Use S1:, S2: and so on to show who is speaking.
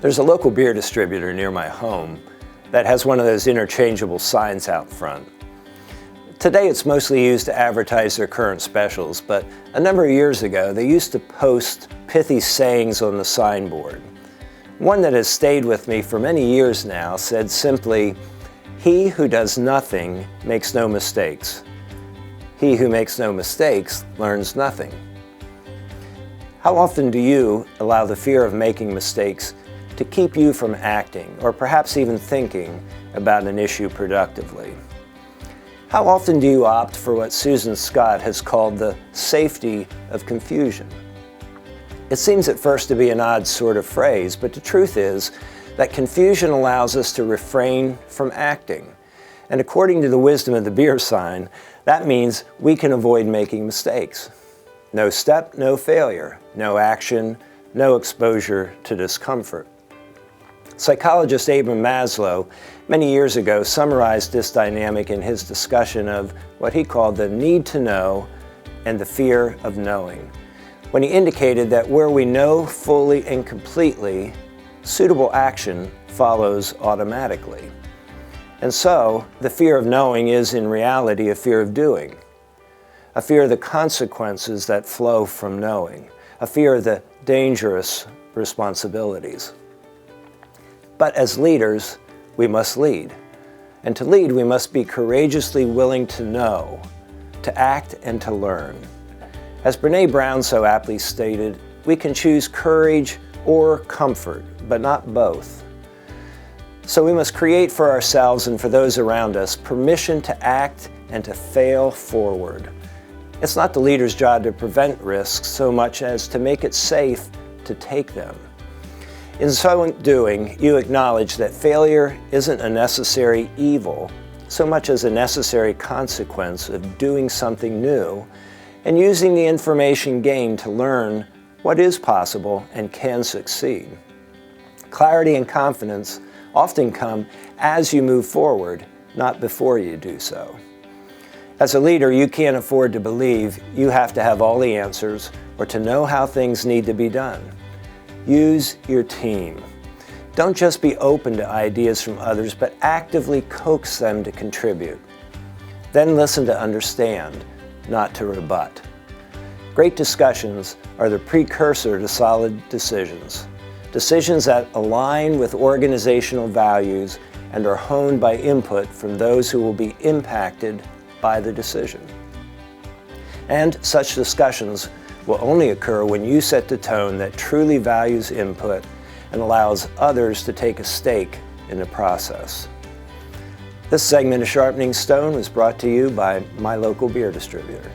S1: There's a local beer distributor near my home that has one of those interchangeable signs out front. Today it's mostly used to advertise their current specials, but a number of years ago they used to post pithy sayings on the signboard. One that has stayed with me for many years now said simply, "He who does nothing makes no mistakes. He who makes no mistakes learns nothing." How often do you allow the fear of making mistakes to keep you from acting, or perhaps even thinking about an issue productively? How often do you opt for what Susan Scott has called the safety of confusion? It seems at first to be an odd sort of phrase, but the truth is that confusion allows us to refrain from acting. And according to the wisdom of the beer sign, that means we can avoid making mistakes. No step, no failure. No action, no exposure to discomfort. Psychologist Abraham Maslow many years ago summarized this dynamic in his discussion of what he called the need to know and the fear of knowing, when he indicated that where we know fully and completely, suitable action follows automatically. And so, the fear of knowing is in reality a fear of doing, a fear of the consequences that flow from knowing, a fear of the dangerous responsibilities. But as leaders, we must lead. And to lead, we must be courageously willing to know, to act, and to learn. As Brené Brown so aptly stated, we can choose courage or comfort, but not both. So we must create for ourselves and for those around us permission to act and to fail forward. It's not the leader's job to prevent risks so much as to make it safe to take them. In so doing, you acknowledge that failure isn't a necessary evil so much as a necessary consequence of doing something new and using the information gained to learn what is possible and can succeed. Clarity and confidence often come as you move forward, not before you do so. As a leader, you can't afford to believe you have to have all the answers or to know how things need to be done. Use your team. Don't just be open to ideas from others, but actively coax them to contribute. Then listen to understand, not to rebut. Great discussions are the precursor to solid decisions. Decisions that align with organizational values and are honed by input from those who will be impacted by the decision. And such discussions will only occur when you set the tone that truly values input and allows others to take a stake in the process. This segment of Sharpening Stone was brought to you by my local beer distributor.